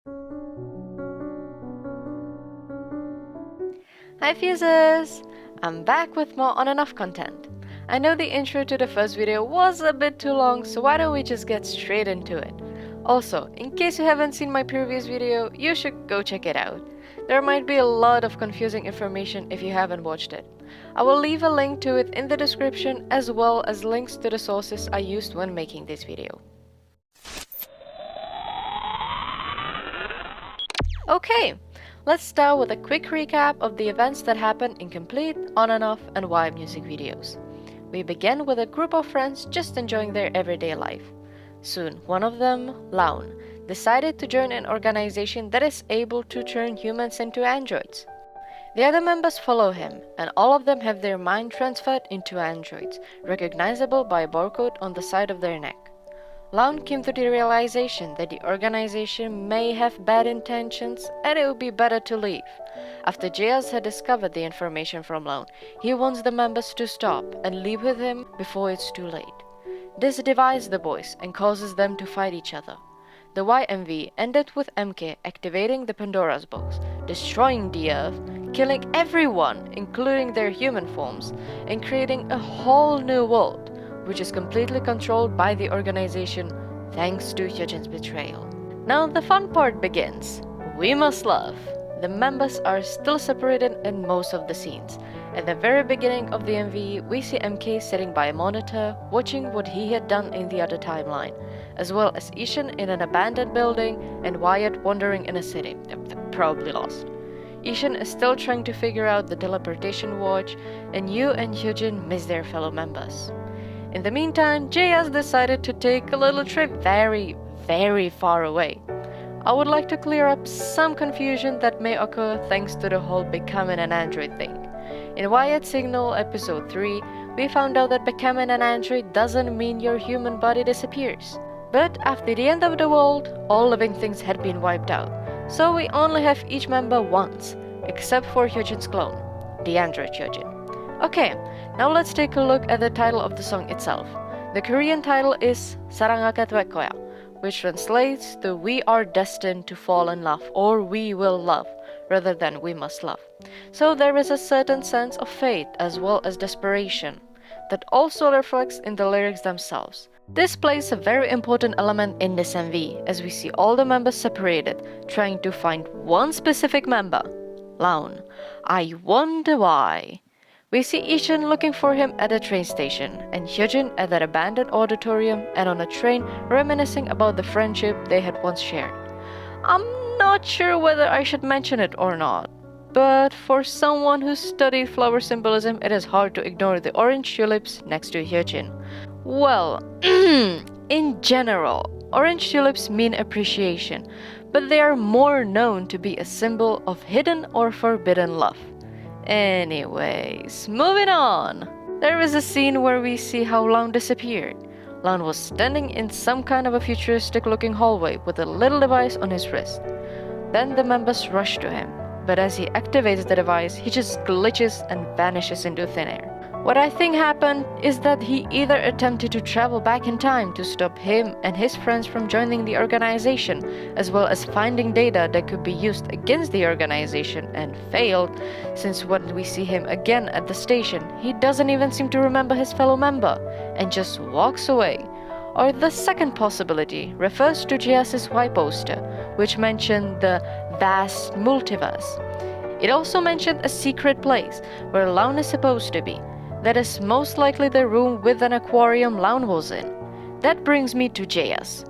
Hi Fuses! I'm back with more ONF content. I know the intro to the first video was a bit too long, so why don't we just get straight into it. Also, in case you haven't seen my previous video, you should go check it out. There might be a lot of confusing information if you haven't watched it. I will leave a link to it in the description as well as links to the sources I used when making this video. Okay, let's start with a quick recap of the events that happened in complete, on and off, and why music videos. We begin with a group of friends just enjoying their everyday life. Soon, one of them, Laun, decided to join an organization that is able to turn humans into androids. The other members follow him, and all of them have their mind transferred into androids, recognizable by a barcode on the side of their neck. Laun came to the realization that the organization may have bad intentions and it would be better to leave. After Jas had discovered the information from Laun, he wants the members to stop and leave with him before it's too late. This divides the boys and causes them to fight each other. The YMV ended with MK activating the Pandora's box, destroying the Earth, killing everyone, including their human forms, and creating a whole new world, which is completely controlled by the organization thanks to Hyojin's betrayal. Now the fun part begins. We must love. The members are still separated in most of the scenes. At the very beginning of the MV, we see MK sitting by a monitor, watching what he had done in the other timeline, as well as Ishin in an abandoned building and Wyatt wandering in a city, probably lost. Ishin is still trying to figure out the teleportation watch, and Yu and Hyojin miss their fellow members. In the meantime, Jas decided to take a little trip very far away. I would like to clear up some confusion that may occur thanks to the whole becoming an android thing. In Wyatt Signal episode 3, we found out that becoming an android doesn't mean your human body disappears. But after the end of the world, all living things had been wiped out, so we only have each member once, except for Hyojin's clone, the android Hyojin. Okay, now let's take a look at the title of the song itself. The Korean title is 사랑하게 될 거야, which translates to We are destined to fall in love or we will love, rather than we must love. So there is a certain sense of fate as well as desperation that also reflects in the lyrics themselves. This plays a very important element in this MV as we see all the members separated, trying to find one specific member, Laun. I wonder why. We see Ishin looking for him at a train station, and Hyojin at that abandoned auditorium and on a train reminiscing about the friendship they had once shared. I'm not sure whether I should mention it or not, but for someone who studied flower symbolism, it is hard to ignore the orange tulips next to Hyojin. Well, in general, orange tulips mean appreciation, but they are more known to be a symbol of hidden or forbidden love. Anyways, moving on. There is a scene where we see how Laun disappeared. Laun was standing in some kind of a futuristic looking hallway with a little device on his wrist. Then the members rush to him, but as he activates the device, he just glitches and vanishes into thin air. What I think happened is that he either attempted to travel back in time to stop him and his friends from joining the organization, as well as finding data that could be used against the organization, and failed, since when we see him again at the station, he doesn't even seem to remember his fellow member, and just walks away. Or the second possibility refers to Jas's Y poster, which mentioned the vast multiverse. It also mentioned a secret place where Laun is supposed to be. That is most likely the room with an aquarium Laun was in. That brings me to Jas.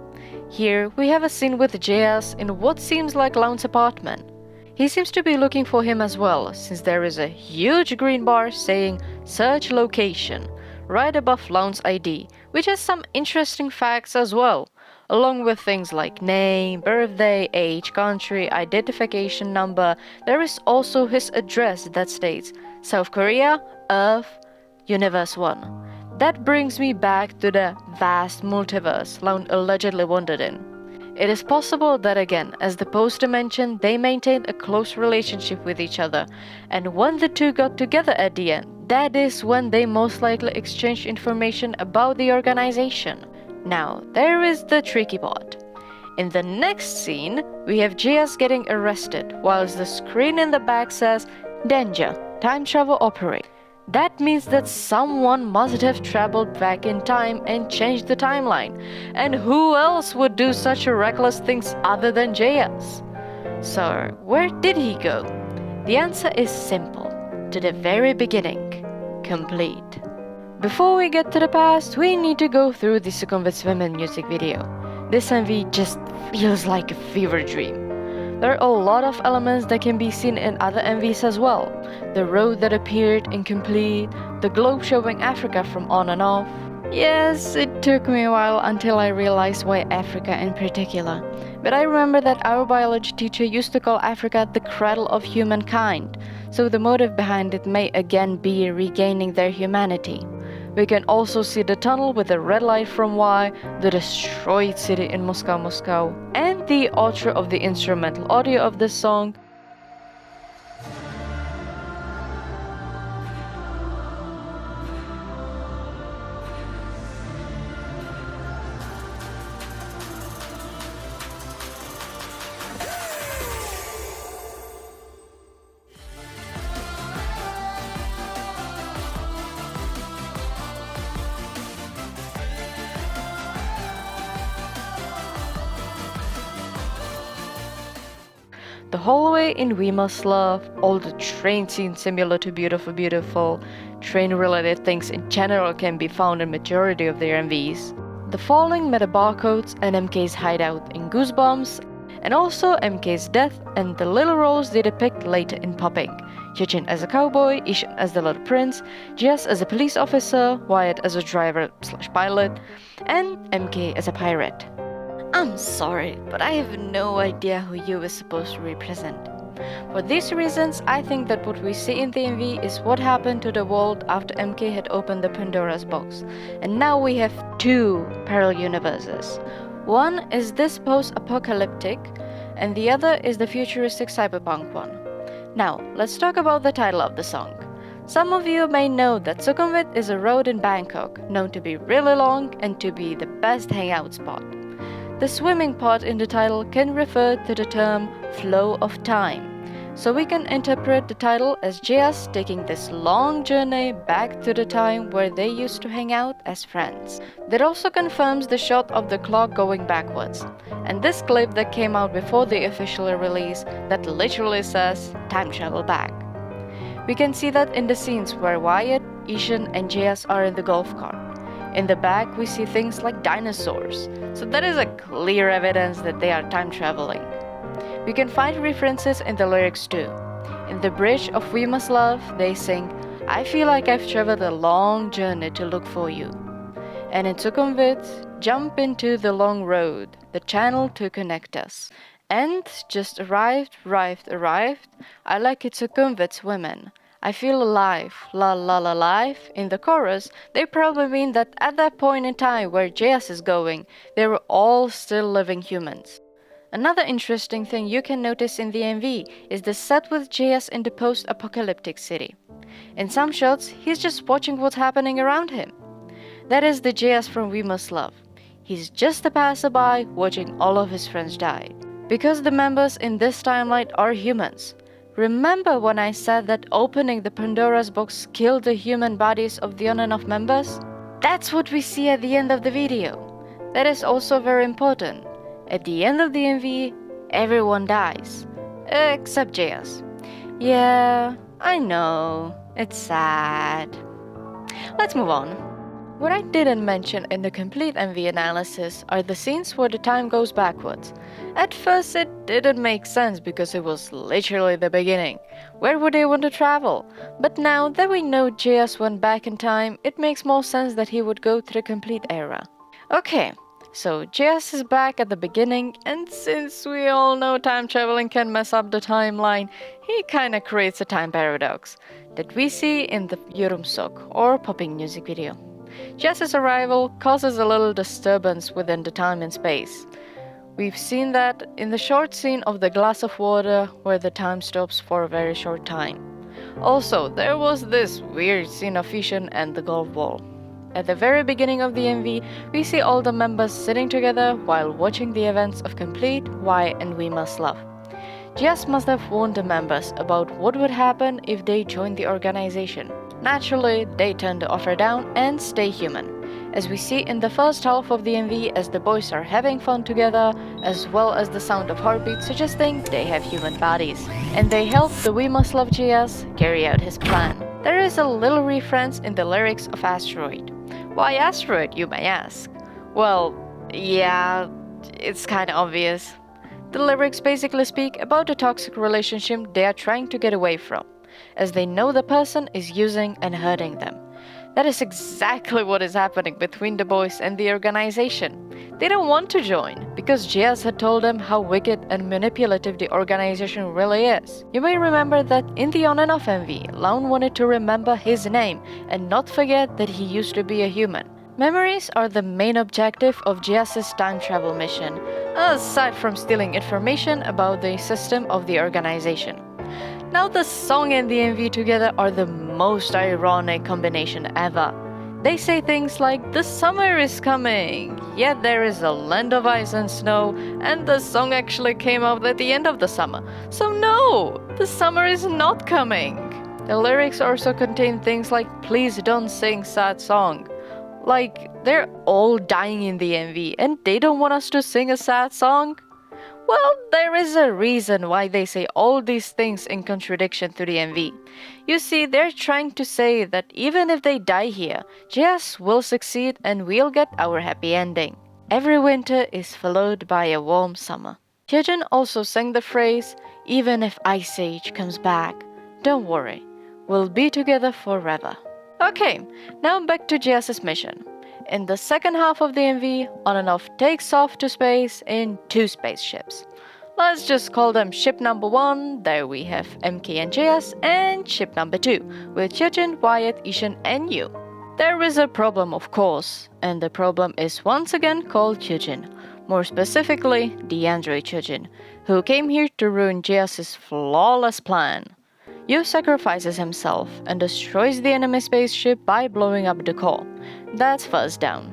Here we have a scene with Jas in what seems like Laun's apartment. He seems to be looking for him as well, since there is a huge green bar saying search location right above Laun's ID, which has some interesting facts as well, along with things like name, birthday, age, country, identification number. There is also his address that states South Korea, Earth, Universe 1. That brings me back to the vast multiverse Laun allegedly wandered in. It is possible that again, as the poster mentioned, they maintained a close relationship with each other, and when the two got together at the end, that is when they most likely exchanged information about the organization. Now, there is the tricky part. In the next scene, we have JS getting arrested, whilst the screen in the back says, "Danger, time travel operate." That means that someone must have traveled back in time and changed the timeline. And who else would do such a reckless things other than JS? So, where did he go? The answer is simple. To the very beginning. Complete. Before we get to the past, we need to go through the Sukhumvit's Women music video. This MV just feels like a fever dream. There are a lot of elements that can be seen in other MVs as well. The road that appeared incomplete, the globe showing Africa from on and off. Yes, it took me a while until I realized why Africa in particular. But I remember that our biology teacher used to call Africa the cradle of humankind, so the motive behind it may again be regaining their humanity. We can also see the tunnel with the red light from Y, the destroyed city in Moscow, and the outro of the instrumental audio of this song. The hallway in We Must Love, all the train scenes similar to Beautiful, train-related things in general can be found in majority of their MVs. The falling meta barcodes and MK's hideout in Goosebumps, and also MK's death and the little roles they depict later in Popping. Yujin as a cowboy, Ishin as the little prince, Jess as a police officer, Wyatt as a driver/pilot, and MK as a pirate. I'm sorry, but I have no idea who you were supposed to represent. For these reasons, I think that what we see in the MV is what happened to the world after MK had opened the Pandora's box. And now we have two parallel universes. One is this post-apocalyptic, and the other is the futuristic cyberpunk one. Now, let's talk about the title of the song. Some of you may know that Sukhumvit is a road in Bangkok, known to be really long and to be the best hangout spot. The swimming part in the title can refer to the term flow of time, so we can interpret the title as JS taking this long journey back to the time where they used to hang out as friends. That also confirms the shot of the clock going backwards, and this clip that came out before the official release that literally says time travel back. We can see that in the scenes where Wyatt, Ishan and JS are in the golf cart. In the back, we see things like dinosaurs, so that is a clear evidence that they are time traveling. We can find references in the lyrics too. In the bridge of We Must Love, they sing, "I feel like I've traveled a long journey to look for you." And in Sukhumvit, "Jump into the long road, the channel to connect us." And just arrived, I like it Sukhumvit's women. I feel alive, la la la life. In the chorus, they probably mean that at that point in time where JS is going, they were all still living humans. Another interesting thing you can notice in the MV is the set with JS in the post-apocalyptic city. In some shots, he's just watching what's happening around him. That is the JS from We Must Love. He's just a passerby watching all of his friends die. Because the members in this timeline are humans. Remember when I said that opening the Pandora's box killed the human bodies of the ONF members? That's what we see at the end of the video. That is also very important. At the end of the MV, everyone dies. Except JS. Yeah, I know. It's sad. Let's move on. What I didn't mention in the complete MV analysis are the scenes where the time goes backwards. At first it didn't make sense because it was literally the beginning. Where would they want to travel? But now that we know JS went back in time, it makes more sense that he would go to the complete era. Okay, so JS is back at the beginning, and since we all know time traveling can mess up the timeline, he kinda creates a time paradox that we see in the Yorumsok or Popping music video. JS's arrival causes a little disturbance within the time and space. We've seen that in the short scene of the glass of water where the time stops for a very short time. Also, there was this weird scene of Ishan and the golf ball. At the very beginning of the MV, we see all the members sitting together while watching the events of Complete, Y, and We Must Love. Jess must have warned the members about what would happen if they joined the organization. Naturally, they turn the offer down and stay human, as we see in the first half of the MV as the boys are having fun together, as well as the sound of heartbeats suggesting they have human bodies. And they help the We Must Love JS carry out his plan. There is a little reference in the lyrics of Asteroid. Why Asteroid, you may ask? Well, yeah, it's kinda obvious. The lyrics basically speak about a toxic relationship they are trying to get away from, as they know the person is using and hurting them. That is exactly what is happening between the boys and the organization. They don't want to join, because JS had told them how wicked and manipulative the organization really is. You may remember that in the On and Off MV, Laun wanted to remember his name and not forget that he used to be a human. Memories are the main objective of JS's time travel mission, aside from stealing information about the system of the organization. Now the song and the MV together are the most ironic combination ever. They say things like, "The summer is coming," yet there is a land of ice and snow, and the song actually came out at the end of the summer. So no, the summer is not coming. The lyrics also contain things like, "Please don't sing sad song." Like, they're all dying in the MV and they don't want us to sing a sad song? Well, there is a reason why they say all these things in contradiction to the MV. You see, they're trying to say that even if they die here, JS will succeed and we'll get our happy ending. Every winter is followed by a warm summer. Hyojin also sang the phrase, "Even if Ice Age comes back, don't worry, we'll be together forever." Okay, now back to JS's mission. In the second half of the MV, On and Off takes off to space in 2 spaceships. Let's just call them ship number 1, there we have MK and JS, and ship number 2, with Hyojin, Wyatt, Ishan, and Yu. There is a problem, of course, and the problem is once again called Hyojin. More specifically, the android Hyojin, who came here to ruin JS's flawless plan. Yu sacrifices himself and destroys the enemy spaceship by blowing up the core. That's first down.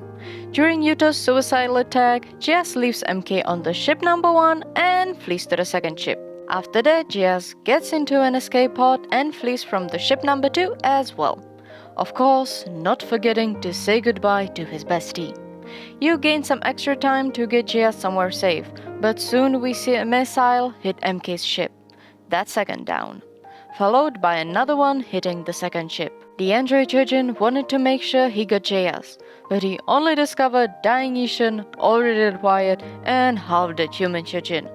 During Yuto's suicidal attack, JS leaves MK on the ship number 1 and flees to the second ship. After that, JS gets into an escape pod and flees from the ship number 2 as well. Of course, not forgetting to say goodbye to his bestie. Yu gains some extra time to get JS somewhere safe, but soon we see a missile hit MK's ship. That's second down, followed by another one hitting the second ship. The android Hyojin wanted to make sure he got JS, but he only discovered dying Ishan, already dead Wyatt, and half-dead human Hyojin.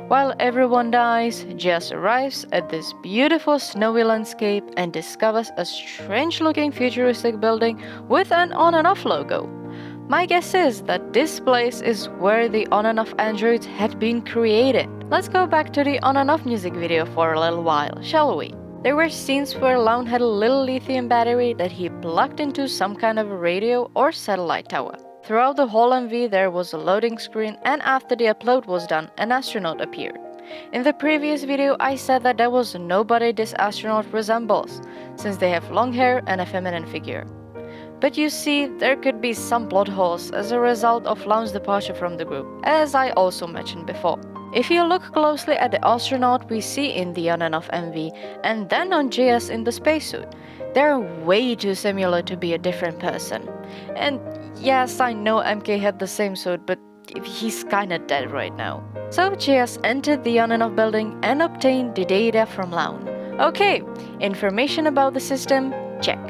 While everyone dies, JS arrives at this beautiful snowy landscape and discovers a strange-looking futuristic building with an On and Off logo. My guess is that this place is where the On and Off androids had been created. Let's go back to the On and Off music video for a little while, shall we? There were scenes where Laun had a little lithium battery that he plugged into some kind of a radio or satellite tower. Throughout the whole MV there was a loading screen, and after the upload was done, an astronaut appeared. In the previous video I said that there was nobody this astronaut resembles, since they have long hair and a feminine figure. But you see, there could be some plot holes as a result of Laun's departure from the group, as I also mentioned before. If you look closely at the astronaut we see in the On and Off MV, and then on JS in the spacesuit, they're way too similar to be a different person. And yes, I know MK had the same suit, but he's kinda dead right now. So JS entered the On and Off building and obtained the data from Laun. Okay, information about the system, check.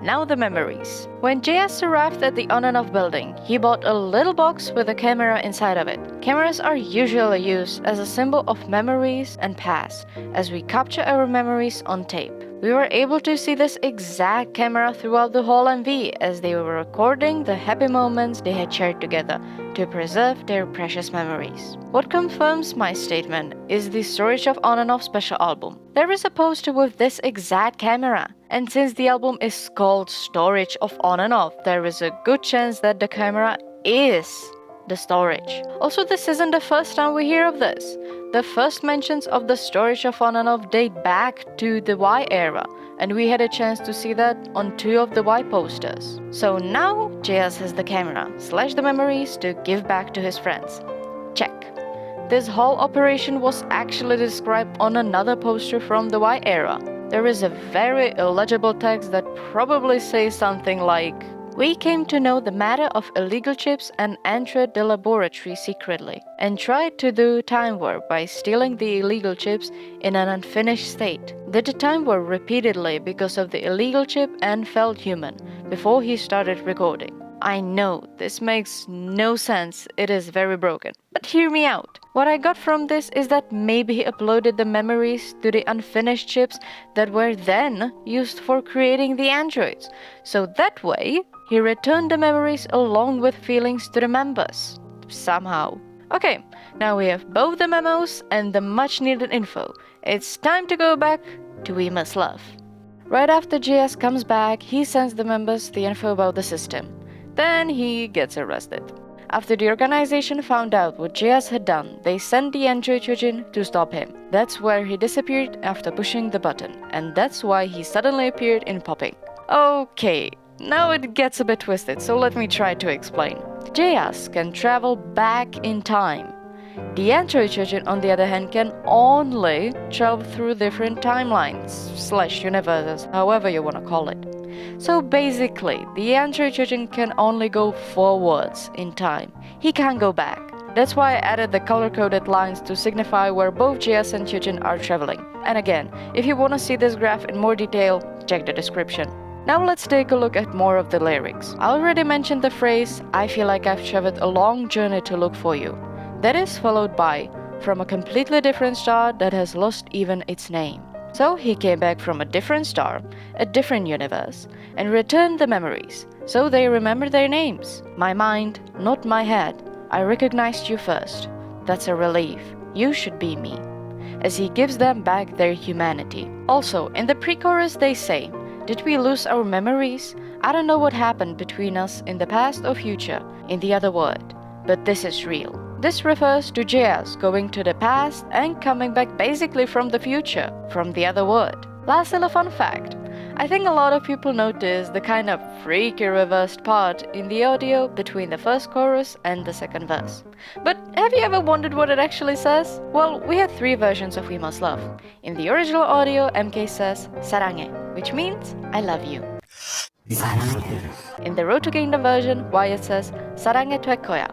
Now the memories. When JS arrived at the On and Off building, he bought a little box with a camera inside of it. Cameras are usually used as a symbol of memories and past, as we capture our memories on tape. We were able to see this exact camera throughout the whole MV as they were recording the happy moments they had shared together to preserve their precious memories. What confirms my statement is the storage of On and Off special album. There is a poster with this exact camera, and since the album is called Storage of On and Off, there is a good chance that the camera is the storage. Also, this isn't the first time we hear of this. The first mentions of the storage of On and Off date back to the Y era, and we had a chance to see that on 2 of the Y posters. So now JS has the camera / the memories to give back to his friends. Check. This whole operation was actually described on another poster from the Y era. There is a very illegible text that probably says something like, "We came to know the matter of illegal chips and entered the laboratory secretly, and tried to do time warp by stealing the illegal chips in an unfinished state. Did the time warp repeatedly because of the illegal chip and felt human, before he started recording." I know, this makes no sense, it is very broken. But hear me out. What I got from this is that maybe he uploaded the memories to the unfinished chips that were then used for creating the androids. So that way, he returned the memories along with feelings to the members. Somehow. Okay, now we have both the memos and the much needed info. It's time to go back to We Must Love. Right after JS comes back, he sends the members the info about the system. Then he gets arrested. After the organization found out what JS had done, they sent the android Yojin to stop him. That's where he disappeared after pushing the button, and that's why he suddenly appeared in Popping. Okay, now it gets a bit twisted, so let me try to explain. JS can travel back in time. The android Yojin, on the other hand, can only travel through different timelines / universes, however you want to call it. So basically, the android Yojin can only go forwards in time. He can't go back. That's why I added the color-coded lines to signify where both JS and Yojin are traveling. And again, if you want to see this graph in more detail, check the description. Now let's take a look at more of the lyrics. I already mentioned the phrase, "I feel like I've traveled a long journey to look for you." That is followed by, "from a completely different star that has lost even its name." So he came back from a different star, a different universe, and returned the memories, so they remember their names. "My mind, not my head. I recognized you first. That's a relief. You should be me." As he gives them back their humanity. Also, in the pre-chorus they say, "Did we lose our memories? I don't know what happened between us in the past or future, in the other world, but this is real." This refers to JS going to the past and coming back basically from the future, from the other world. Last little fun fact. I think a lot of people notice the kind of freaky reversed part in the audio between the first chorus and the second verse. But have you ever wondered what it actually says? Well, we had 3 versions of We Must Love. In the original audio, MK says "사랑해," which means "I love you." In the Road to Kingdom version, Wyatt says "사랑해 될 거야,"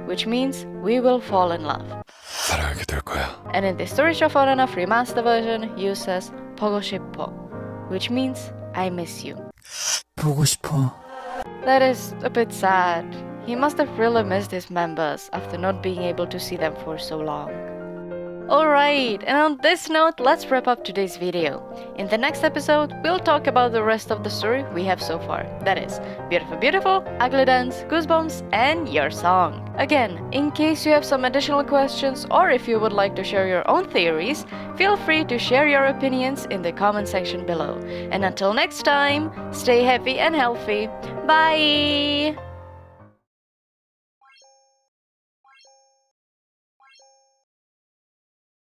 which means "we will fall in love." 사랑하게 될 거야. And in the Story of ONF remaster version, Yu says 보고 싶어, which means "I miss you." 보고 싶어. That is a bit sad. He must have really missed his members after not being able to see them for so long. Alright, and on this note, let's wrap up today's video. In the next episode, we'll talk about the rest of the story we have so far. That is, Beautiful Beautiful, Ugly Dance, Goosebumps, and Your Song. Again, in case you have some additional questions or if you would like to share your own theories, feel free to share your opinions in the comment section below. And until next time, stay happy and healthy. Bye!